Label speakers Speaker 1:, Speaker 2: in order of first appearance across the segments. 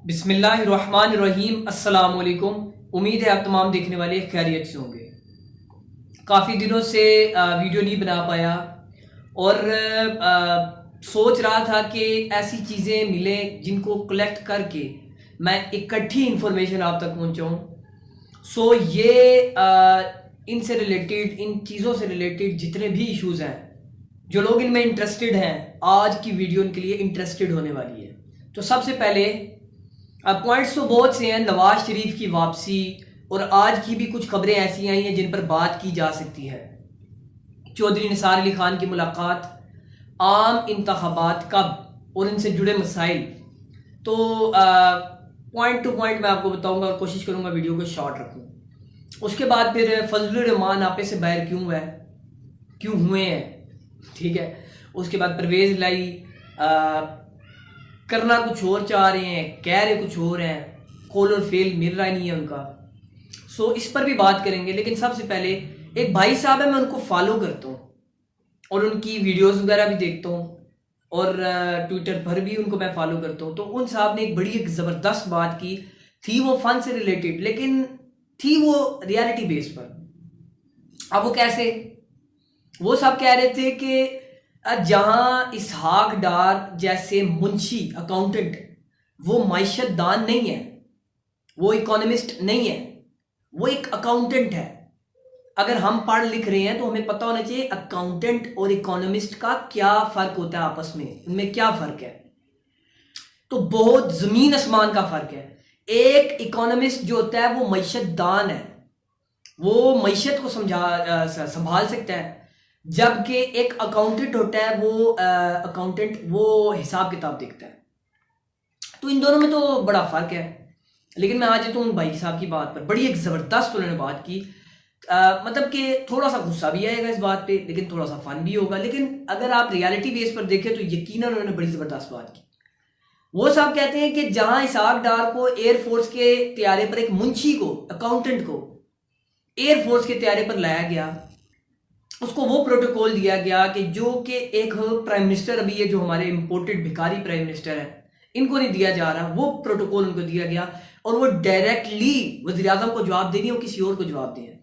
Speaker 1: बिस्मिल्लाहिर्रहमानिर्रहीम। अस्सलाम वालेकुम। उम्मीद है आप तमाम देखने वाले खैरियत से होंगे। काफ़ी दिनों से वीडियो नहीं बना पाया और सोच रहा था कि ऐसी चीज़ें मिलें जिनको कलेक्ट करके मैं इकट्ठी इंफॉर्मेशन आप तक पहुंचाऊं। सो ये इनसे रिलेटेड, इन चीज़ों से रिलेटेड जितने भी इश्यूज़ हैं, जो लोग इनमें इंटरेस्टेड हैं, आज की वीडियो इनके लिए इंटरेस्टेड होने वाली है। तो सबसे पहले अब पॉइंट्स तो बहुत से हैं। नवाज शरीफ की वापसी और आज की भी कुछ खबरें ऐसी आई हैं जिन पर बात की जा सकती है। चौधरी निसार अली खान की मुलाकात, आम इंतखाबात कब और इनसे जुड़े मसाइल। तो पॉइंट टू पॉइंट मैं आपको बताऊंगा और कोशिश करूंगा वीडियो को शॉर्ट रखूं। उसके बाद फिर फजलुर रहमान आपे से बाहर क्यों हुए हैं, ठीक है। उसके बाद परवेज लाई करना कुछ और चाह रहे हैं, कह रहे कुछ और हैं, कॉल और फेल मिल रहा नहीं है उनका। सो इस पर भी बात करेंगे। लेकिन सबसे पहले एक भाई साहब है, मैं उनको फॉलो करता हूँ और उनकी वीडियोस वगैरह भी देखता हूँ और ट्विटर पर भी उनको मैं फॉलो करता हूँ। तो उन साहब ने एक ज़बरदस्त बात की थी, वो फन से रिलेटेड, लेकिन थी वो रियलिटी बेस पर। अब वो कैसे, वो सब कह रहे थे कि जहां इसहाक डार जैसे मुंशी अकाउंटेंट, वो माइशत दान नहीं है, वो इकोनॉमिस्ट नहीं है, वो एक अकाउंटेंट है। अगर हम पढ़ लिख रहे हैं तो हमें पता होना चाहिए अकाउंटेंट और इकोनॉमिस्ट का क्या फर्क होता है, आपस में इनमें क्या फर्क है। तो बहुत जमीन आसमान का फर्क है। एक इकोनॉमिस्ट जो होता है वो मईशत दान है, वो मईशत को संभाल सकता है, जबकि एक अकाउंटेंट होता है वो हिसाब किताब देखता है। तो इन दोनों में तो बड़ा फर्क है। लेकिन मैं आज तो उन भाई साहब की बात पर, बड़ी एक ज़बरदस्त उन्होंने बात की। मतलब कि थोड़ा सा गुस्सा भी आएगा इस बात पे, लेकिन थोड़ा सा फन भी होगा। लेकिन अगर आप रियलिटी बेस पर देखें तो यकीनन उन्होंने बड़ी ज़बरदस्त बात की। वो साहब कहते हैं कि जहां इसहाक डार को एयरफोर्स के त्यारे पर, एक मुंशी को, अकाउंटेंट को एयरफोर्स के त्यारे पर लाया गया, उसको वो प्रोटोकॉल दिया गया कि जो कि एक प्राइम मिनिस्टर, अभी ये जो हमारे इंपोर्टेड भिखारी प्राइम मिनिस्टर है, इनको नहीं दिया जा रहा, वो प्रोटोकॉल उनको दिया गया और वो डायरेक्टली वज़ीर आज़म को जवाब देनी, वो किसी और को जवाब दें।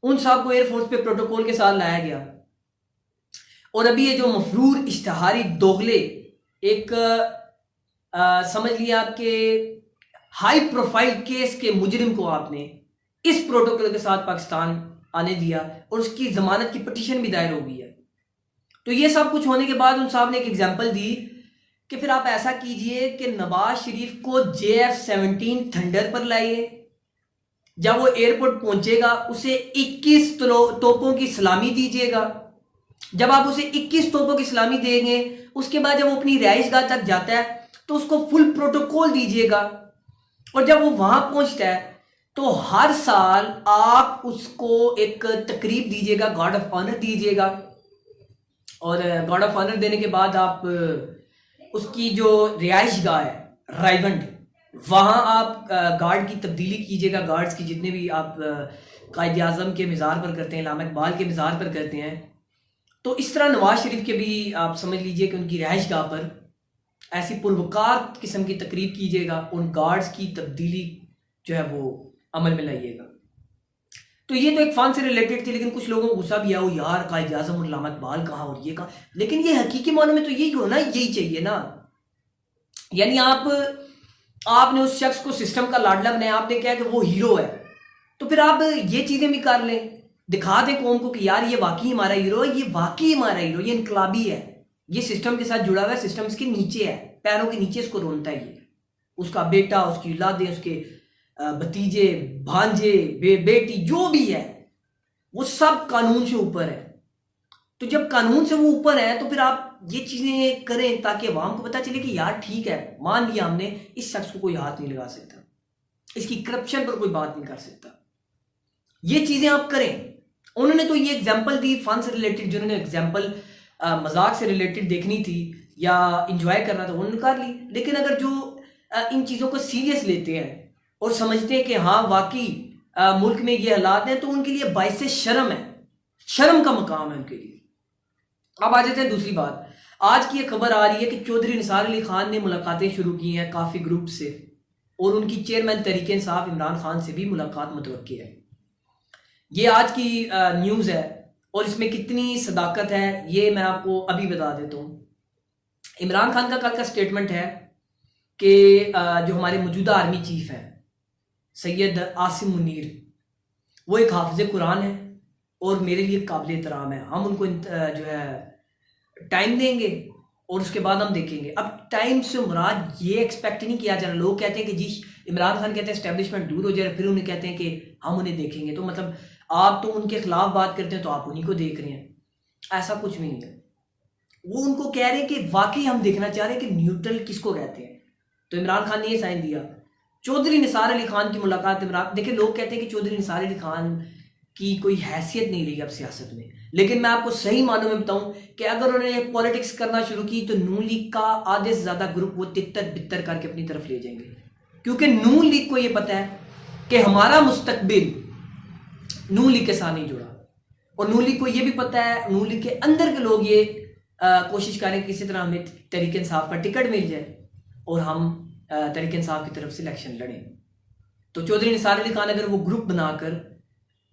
Speaker 1: उन साहब को एयरफोर्स पे प्रोटोकॉल के साथ लाया गया। और अभी ये जो मफरूर इश्तहारी दोगले, एक समझ लिया आपके हाई प्रोफाइल केस के मुजरिम को आपने इस प्रोटोकॉल के साथ पाकिस्तान आने दिया और उसकी जमानत की पिटीशन भी दायर हो गई है। तो ये सब कुछ होने के बाद उन साहब ने एक एग्जांपल दी कि फिर आप ऐसा कीजिए कि नवाज शरीफ को JF-17 थंडर पर लाइए, जब वो एयरपोर्ट पहुंचेगा उसे 21 तोपों की सलामी दीजिएगा। जब आप उसे 21 तोपों की सलामी देंगे, उसके बाद जब वो अपनी रिहाइशगाह तक जाता है तो उसको फुल प्रोटोकॉल दीजिएगा। और जब वो वहां पहुंचता है तो हर साल आप उसको एक तकरीब दीजिएगा, गार्ड ऑफ ऑनर दीजिएगा। और गार्ड ऑफ ऑनर देने के बाद आप उसकी जो रिहाइश गाह है रायवंड, वहाँ आप गार्ड की तब्दीली कीजिएगा। गार्ड्स की जितने भी आप कायद आज़म के मज़ार पर करते हैं, इलामा इकबाल के मज़ार पर करते हैं, तो इस तरह नवाज शरीफ के भी आप समझ लीजिए कि उनकी रिहाइश गाह पर ऐसी पुरवकार किस्म की तकरीब कीजिएगा। उन गार्ड्स की तब्दीली जो है वो अमल में लाइएगा। तो ये तो एक फन से रिलेटेड थी, लेकिन कुछ लोगों को गुस्सा भी आओ, यार कायद आज़म और इलामा इकबाल कहाँ और ये कहाँ। लेकिन ये हकीकी मानों में तो यही हो ना, यही चाहिए ना। यानी आपने उस शख्स को सिस्टम का लाडला बनाया, आपने कहा कि वो हीरो है, तो फिर आप ये चीजें भी कर लें, दिखा दें कौम को कि यार ये वाकई हमारा हीरो है, ये वाकई हमारा हीरो, ये इनकलाबी है, ये सिस्टम के साथ जुड़ा हुआ है, सिस्टम इसके नीचे है, पैरों के नीचे इसको रोनता है। ये उसका बेटा, उसकी औलादें, उसके भतीजे, भांजे, बेटी जो भी है, वो सब कानून से ऊपर है। तो जब कानून से वो ऊपर है तो फिर आप ये चीजें करें ताकि अवाम को पता चले कि यार ठीक है, मान लिया हमने, इस शख्स को कोई हाथ नहीं लगा सकता, इसकी करप्शन पर कोई बात नहीं कर सकता। ये चीजें आप करें। उन्होंने तो ये एग्जांपल दी फन से रिलेटेड, जिन्होंने एग्जांपल मजाक से रिलेटेड देखनी थी या इंजॉय करना था उन्होंने कर ली। लेकिन अगर जो इन चीज़ों को सीरियस लेते हैं और समझते हैं कि हाँ वाकई मुल्क में ये हालात हैं, तो उनके लिए बाइसे शर्म है, शर्म का मकाम है उनके लिए। अब आ जाते हैं दूसरी बात। आज की ये खबर आ रही है कि चौधरी निसार अली खान ने मुलाकातें शुरू की हैं काफ़ी ग्रुप से, और उनकी चेयरमैन तहरीक इंसाफ इमरान खान से भी मुलाकात मुतवक्की है। ये आज की न्यूज़ है, और इसमें कितनी सदाकत है ये मैं आपको अभी बता देता हूँ। इमरान खान का कल का स्टेटमेंट है कि जो हमारे मौजूदा आर्मी चीफ हैं सैयद आसिम मुनीर, वो एक हाफिज कुरान है और मेरे लिए काबिल एहतराम है। हम उनको जो है टाइम देंगे और उसके बाद हम देखेंगे। अब टाइम से मुराद ये एक्सपेक्ट नहीं किया जा रहा। लोग कहते हैं कि जी इमरान खान कहते हैं एस्टेब्लिशमेंट दूर हो जाए, फिर उन्हें कहते हैं कि हम उन्हें देखेंगे। तो मतलब आप तो उनके खिलाफ बात करते हैं तो आप उन्हीं को देख रहे हैं, ऐसा कुछ भी नहीं है। वो उनको कह रहे हैं कि वाकई हम देखना चाह रहे हैं कि न्यूट्रल किसको कहते हैं। तो इमरान खान ने ये साइन दिया। चौधरी निसार अली खान की मुलाकात इमरान, देखिए लोग कहते हैं कि चौधरी निसार अली खान की कोई हैसियत नहीं रही अब सियासत में, लेकिन मैं आपको सही मानों में बताऊं कि अगर उन्होंने पॉलिटिक्स करना शुरू की तो नून लीग का आधे से ज्यादा ग्रुप वो तितर बितर करके अपनी तरफ ले जाएंगे, क्योंकि नून लीग को ये पता है कि हमारा मुस्तकबिल नून लीग के साथ नहीं जुड़ा। और नून लीग को ये भी पता है, नून लीग के अंदर के लोग ये कोशिश करें कि किसी तरह हमें तहरीक इंसाफ का टिकट मिल जाए और हम तहरीक इंसाफ की तरफ से इलेक्शन लड़ें। तो चौधरी निसार अली खान अगर वो ग्रुप बनाकर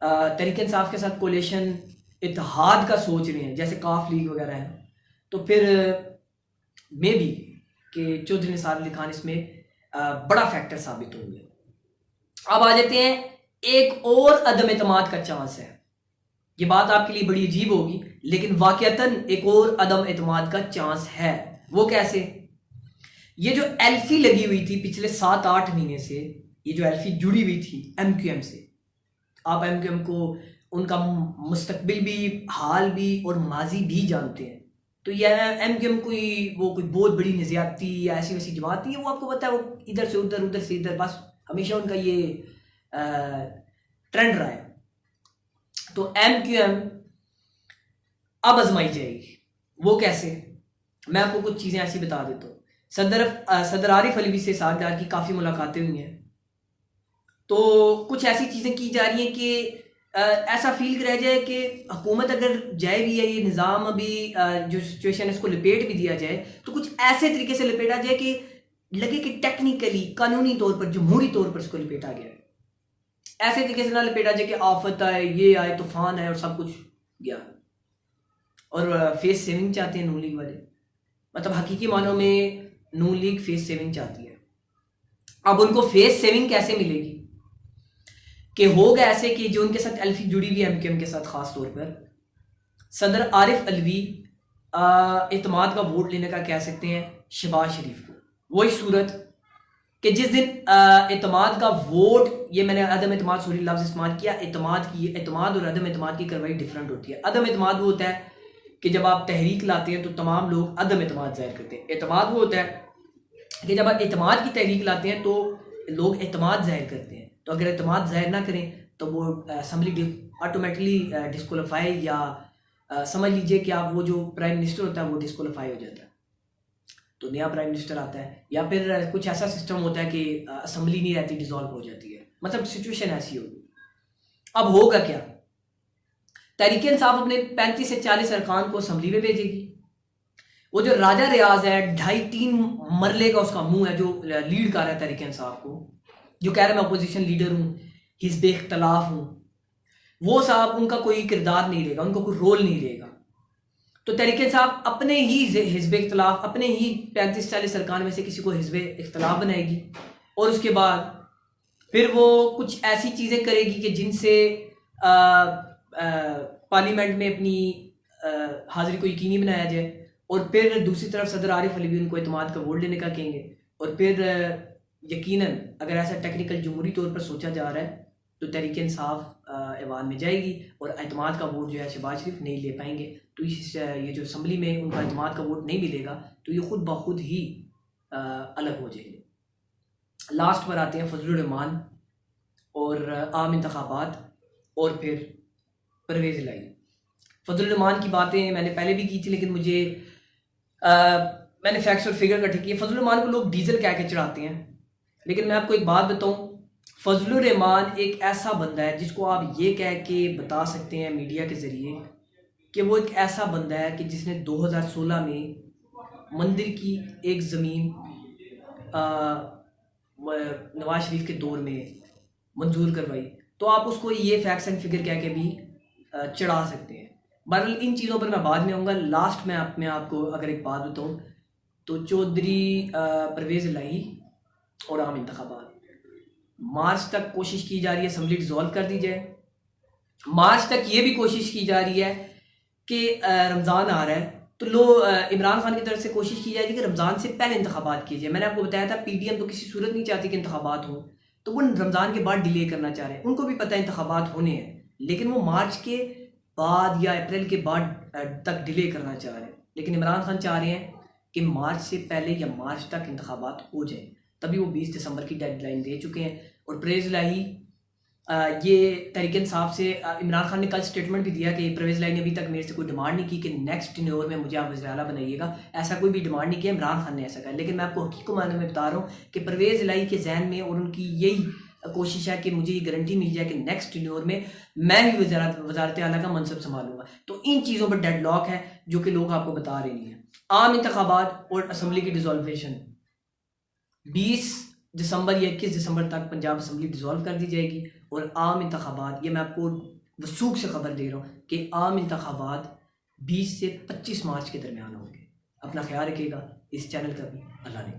Speaker 1: तहरीक इंसाफ के साथ कोलेशन इत्तेहाद का सोच रहे हैं, जैसे काफ लीग वगैरह है, तो फिर मे भी कि चौधरी निसार अली खान इसमें बड़ा फैक्टर साबित होंगे। अब आ जाते हैं, एक और अदम एतमाद का चांस है। ये बात आपके लिए बड़ी अजीब होगी, लेकिन वाकयातन एक और अदम एतमाद का चांस है। वो कैसे? ये जो एल्फी लगी हुई थी पिछले 7-8 महीने से, ये जो एल्फी जुड़ी हुई थी एमक्यूएम से, आप एमक्यूएम को उनका मुस्तकबिल भी, हाल भी और माजी भी जानते हैं। तो यह एमक्यूएम कोई बहुत बड़ी नज़ियाती या ऐसी वैसी जमात नहीं है। वो आपको पता है, वो इधर से उधर, उधर से इधर, बस हमेशा उनका ये ट्रेंड रहा है। तो एमक्यूएम अब आजमाई जाएगी। वो कैसे? मैं आपको कुछ चीज़ें ऐसी बता देता हूँ। सदर आरिफ अलवी से सागदार की काफ़ी मुलाकातें हुई हैं, तो कुछ ऐसी चीज़ें की जा रही हैं कि ऐसा फील रह जाए कि हुकूमत अगर जाए भी है, ये निज़ाम अभी जो सिचुएशन है इसको लपेट भी दिया जाए, तो कुछ ऐसे तरीके से लपेटा जाए कि लगे कि टेक्निकली, कानूनी तौर पर, जमहूरी तौर पर इसको लपेटा गया है। ऐसे तरीके से ना लपेटा जाए कि आफत आए, ये आए, तूफान आए और सब कुछ गया। और फेस सेविंग चाहते हैं नून लीग वाले, मतलब हकीकी मानों में नून लीग फेस सेविंग चाहती है। अब उनको फेस सेविंग कैसे मिलेगी? कि होगा ऐसे कि जो उनके साथ एल्फी जुड़ी हुई एमक्यूएम के साथ, खास तौर पर सदर आरिफ अलवी इत्तेमाद का वोट लेने का कह सकते हैं शहबाज शरीफ को। वही सूरत कि जिस दिन इत्तेमाद का वोट, ये मैंने अदम इत्तेमाद सॉरी लफ्ज़ इस्तेमाल किया, इत्तेमाद और अदम इत्तेमाद की कार्रवाई डिफरेंट होती है। अदम इत्तेमाद वो होता है कि जब आप तहरीक लाते हैं तो तमाम लोग अदम इत्तेमाद जाहिर करते हैं। इत्तेमाद वो होता है कि जब आप इत्तेमाद की तहरीक लाते हैं तो लोग इत्तेमाद जाहिर करते हैं। तो अगर इत्तेमाद जाहिर ना करें तो वो असम्बली ऑटोमेटिकली डिस्क्वालीफाई, या समझ लीजिए कि आप वो जो प्राइम मिनिस्टर होता है वो डिस्क्वालीफाई हो जाता है, तो नया प्राइम मिनिस्टर आता है, या फिर कुछ ऐसा सिस्टम होता है कि असम्बली नहीं रहती, डिसॉल्व हो जाती है। मतलब सिचुएशन ऐसी होगी। अब होगा क्या? तहरीक इंसाफ अपने 35 से 40 अरकान को असम्बली में भेजेगी। वो जो राजा रियाज है, 2.5-3 मरले का उसका मुंह है, जो लीड कर रहा है तहरीक इंसाफ को, जो कह रहा है मैं अपोजिशन लीडर हूँ, हिज़्ब इख्तलाफ हूँ, वो साहब उनका कोई किरदार नहीं रहेगा, उनका कोई रोल नहीं रहेगा। तो तहरीक इंसाफ अपने ही हिज़्ब इख्तलाफ, अपने ही 35-40 अरकान में से किसी को हिज़्ब इख्तलाफ बनाएगी, और उसके बाद फिर वो कुछ ऐसी चीज़ें करेगी कि जिनसे पार्लियामेंट में अपनी हाजिरी को यकीनी बनाया जाए। और फिर दूसरी तरफ सदर आरिफ अलवी उनको इत्तेमाद का वोट लेने का कहेंगे, और फिर यकीनन अगर ऐसा टेक्निकल जमहूरी तौर पर सोचा जा रहा है तो तहरीक इंसाफ ऐवान में जाएगी और इत्तेमाद का वोट जो है शहबाज शरीफ नहीं ले पाएंगे। तो ये जो असम्बली में उनका इत्तेमाद का वोट नहीं मिलेगा तो ये खुद ब खुद ही अलग हो जाएंगे। लास्ट पर आते हैं फजलुर रहमान और आम इंतखाबात और फिर परवेज़ इलाही। फजलुर रहमान की बातें मैंने पहले भी की थी, लेकिन मुझे मैंने फैक्ट्स और फिगर इकट्ठे किए। फजलुर रहमान को लोग डीजल कह के चढ़ाते हैं, लेकिन मैं आपको एक बात बताऊं, फजलुर रहमान एक ऐसा बंदा है जिसको आप ये कह के बता सकते हैं मीडिया के ज़रिए कि वो एक ऐसा बंदा है कि जिसने 2016 में मंदिर की एक ज़मीन नवाज शरीफ के दौर में मंजूर करवाई, तो आप उसको ये फैक्ट्स एंड फिगर कह के भी चढ़ा सकते हैं। बहरहाल इन चीज़ों पर मैं बाद में आऊँगा। लास्ट में आपको अगर एक बात बताऊँ तो चौधरी परवेज़ इलाही और आम इंतखाबात, मार्च तक कोशिश की जा रही है असम्बली डिज़ोल्व कर दी जाए। मार्च तक ये भी कोशिश की जा रही है कि रमज़ान आ रहा है तो इमरान खान की तरफ से कोशिश की जाएगी कि रमज़ान से पहले इंतखाबात किए जाए। मैंने आपको बताया था पीडीएम तो किसी सूरत नहीं चाहती कि इंतखाबात हो, तो वो रमज़ान के बाद डिले करना चाह रहे हैं। उनको भी पता है इंतखाबात होने हैं, लेकिन वो मार्च के बाद या अप्रैल के बाद तक डिले करना चाह रहे हैं। लेकिन इमरान खान चाह रहे हैं कि मार्च से पहले या मार्च तक इंतखाबात हो जाए, तभी वो 20 दिसंबर की डेडलाइन दे चुके हैं। और परवेज़ इलाही ये तहरीक इंसाफ से इमरान खान ने कल स्टेटमेंट भी दिया कि परवेज़ इलाही ने अभी तक मेरे से कोई डिमांड नहीं की कि नेक्स्ट टेन्योर में मुझे आप वज़ीर आला बनाइएगा, ऐसा कोई भी डिमांड नहीं किया। इमरान खान ने ऐसा कहा, लेकिन मैं आपको हकीकत मानने में बता रहा हूँ कि परवेज़ इलाही के जहन में और उनकी यही कोशिश है कि मुझे ये गारंटी मिल जाए कि नेक्स्ट टेन्योर में मैं ही वज़ारत आला का मनसब संभालूंगा। तो इन चीज़ों पर डेडलॉक है जो कि लोग आपको बता रहे नहीं हैं। आम इंतखाबात और असम्बली की डिज़ोल्वेशन 20 दिसंबर या 21 दिसंबर तक पंजाब असम्बली डिज़ोल्व कर दी जाएगी। और आम इंतखाबात, ये मैं आपको वसूख से खबर दे रहा हूँ कि आम इंतखाबात 20 से 25 मार्च के दरमियान होंगे। अपना ख्याल रखिएगा। इस चैनल का भी अल्लाह ने